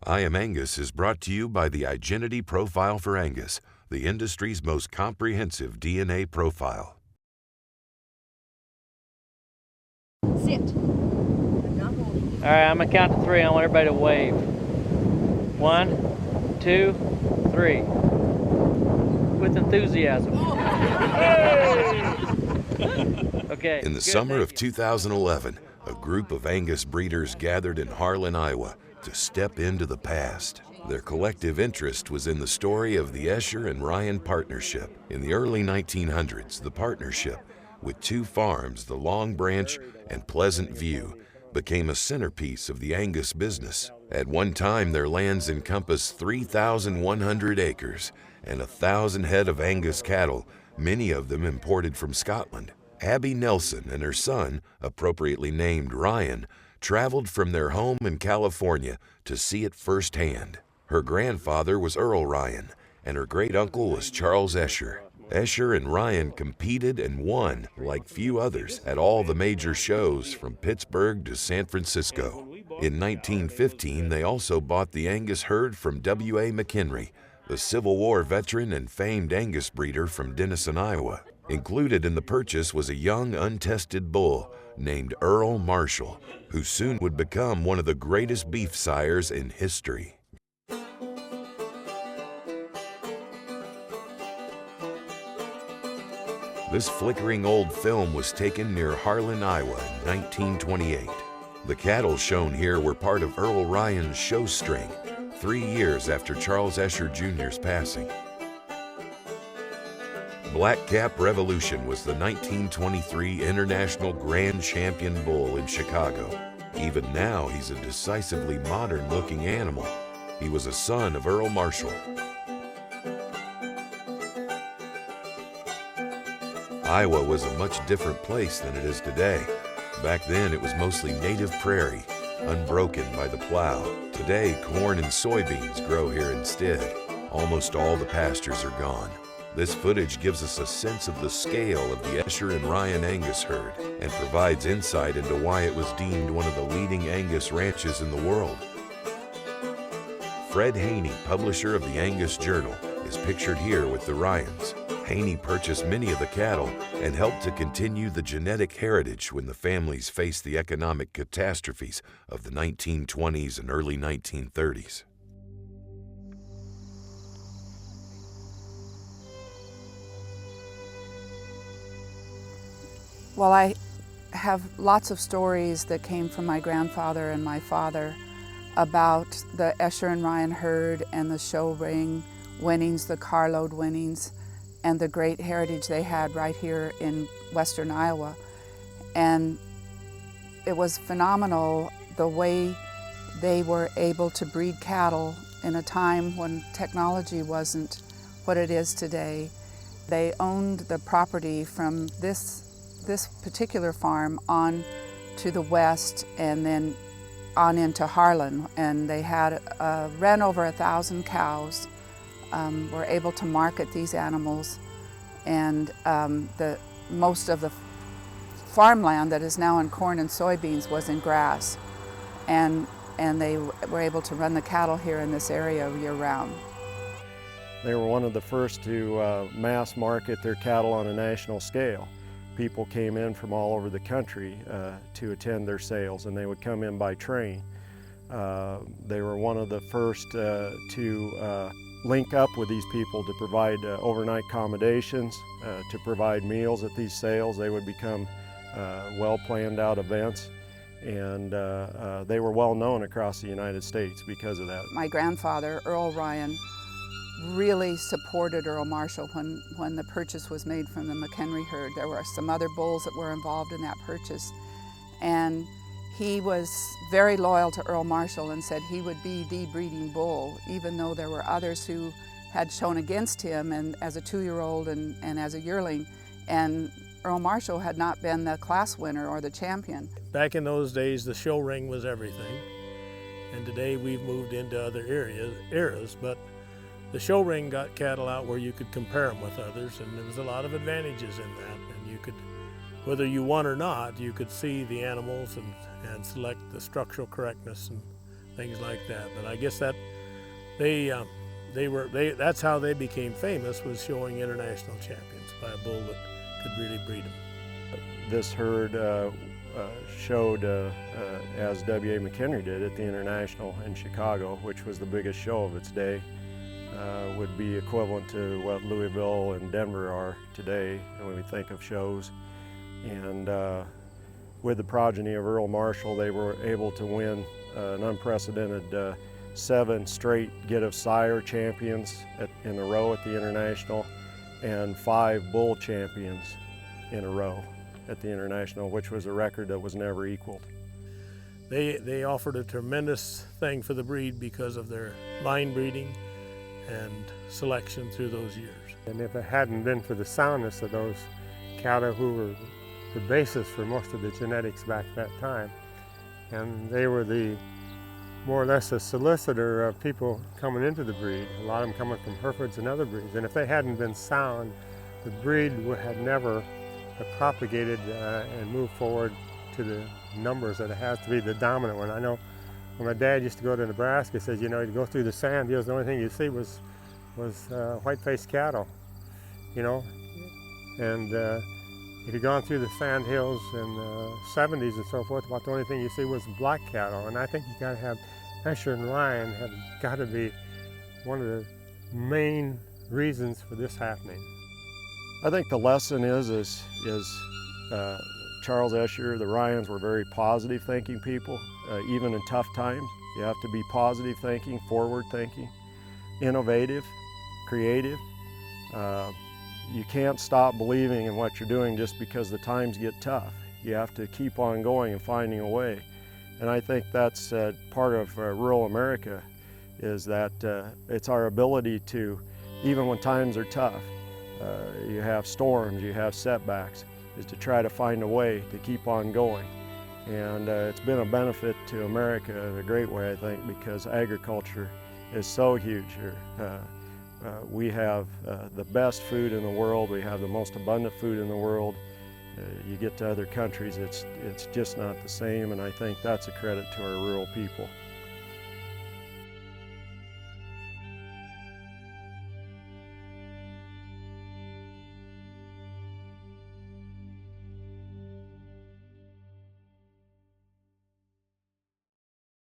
I Am Angus is brought to you by the Identity Profile for Angus, the industry's most comprehensive DNA profile. Sit. All right, I'm gonna count to 3. I want everybody to wave. 1, 2, 3. With enthusiasm. Okay. In the good, summer thank of you. 2011, a group of Angus breeders gathered in Harlan, Iowa to step into the past. Their collective interest was in the story of the Escher and Ryan partnership. In the early 1900s, the partnership, with 2 farms, the Long Branch and Pleasant View, became a centerpiece of the Angus business. At one time, their lands encompassed 3,100 acres and 1,000 head of Angus cattle, many of them imported from Scotland. Abby Nelson and her son, appropriately named Ryan, traveled from their home in California to see it firsthand. Her grandfather was Earl Ryan, and her great-uncle was Charles Escher. Escher and Ryan competed and won, like few others, at all the major shows from Pittsburgh to San Francisco. In 1915, they also bought the Angus herd from W.A. McHenry, the Civil War veteran and famed Angus breeder from Denison, Iowa. Included in the purchase was a young, untested bull named Earl Marshall, who soon would become one of the greatest beef sires in history. This flickering old film was taken near Harlan, Iowa in 1928. The cattle shown here were part of Earl Ryan's show string, 3 years after Charles Escher Jr.'s passing. Black Cap Revolution was the 1923 International Grand Champion bull in Chicago. Even now, he's a decisively modern-looking animal. He was a son of Earl Marshall. Iowa was a much different place than it is today. Back then, it was mostly native prairie, unbroken by the plow. Today, corn and soybeans grow here instead. Almost all the pastures are gone. This footage gives us a sense of the scale of the Escher and Ryan Angus herd and provides insight into why it was deemed one of the leading Angus ranches in the world. Fred Haney, publisher of the Angus Journal, is pictured here with the Ryans. Haney purchased many of the cattle and helped to continue the genetic heritage when the families faced the economic catastrophes of the 1920s and early 1930s. Well, I have lots of stories that came from my grandfather and my father about the Escher and Ryan herd and the show ring winnings, the carload winnings, and the great heritage they had right here in western Iowa. And it was phenomenal the way they were able to breed cattle in a time when technology wasn't what it is today. They owned the property from this particular farm on to the west and then on into Harlan, and they had ran over 1,000 cows, were able to market these animals, and most of the farmland that is now in corn and soybeans was in grass, and they were able to run the cattle here in this area year-round. They were one of the first to mass market their cattle on a national scale. People came in from all over the country to attend their sales, and they would come in by train. They were one of the first to link up with these people to provide overnight accommodations, to provide meals at these sales. They would become well planned out events, and they were well known across the United States because of that. My grandfather, Earl Ryan, really supported Earl Marshall when the purchase was made from the McHenry herd. There were some other bulls that were involved in that purchase, and he was very loyal to Earl Marshall and said he would be the breeding bull, even though there were others who had shown against him and as a 2-year-old and as a yearling, and Earl Marshall had not been the class winner or the champion. Back in those days, the show ring was everything, and today we've moved into other eras, but the show ring got cattle out where you could compare them with others, and there was a lot of advantages in that. And you could, whether you won or not, you could see the animals and select the structural correctness and things like that. But I guess that that's how they became famous, was showing international champions by a bull that could really breed them. This herd showed, as W.A. McHenry did at the International in Chicago, which was the biggest show of its day, would be equivalent to what Louisville and Denver are today when we think of shows. And with the progeny of Earl Marshall, they were able to win an unprecedented 7 straight get of sire champions in a row at the International, and 5 bull champions in a row at the International, which was a record that was never equaled. They offered a tremendous thing for the breed because of their line breeding and selection through those years. And if it hadn't been for the soundness of those cattle, who were the basis for most of the genetics back that time, and they were more or less a solicitor of people coming into the breed, a lot of them coming from Herefords and other breeds. And if they hadn't been sound, the breed had never propagated and moved forward to the numbers that it has to be the dominant one. I know when my dad used to go to Nebraska, he says, you know, you'd go through the sand hills, the only thing you'd see was white-faced cattle, you know. And if you'd gone through the sand hills in the 70s and so forth, about the only thing you see was black cattle. And I think you gotta have, Escher and Ryan have got to be one of the main reasons for this happening. I think the lesson is Charles Escher, the Ryans were very positive thinking people, even in tough times. You have to be positive thinking, forward thinking, innovative, creative. You can't stop believing in what you're doing just because the times get tough. You have to keep on going and finding a way. And I think that's part of rural America, is that it's our ability to, even when times are tough, you have storms, you have setbacks, is to try to find a way to keep on going. And it's been a benefit to America in a great way, I think, because agriculture is so huge here. We have the best food in the world, we have the most abundant food in the world. You get to other countries, it's just not the same, and I think that's a credit to our rural people.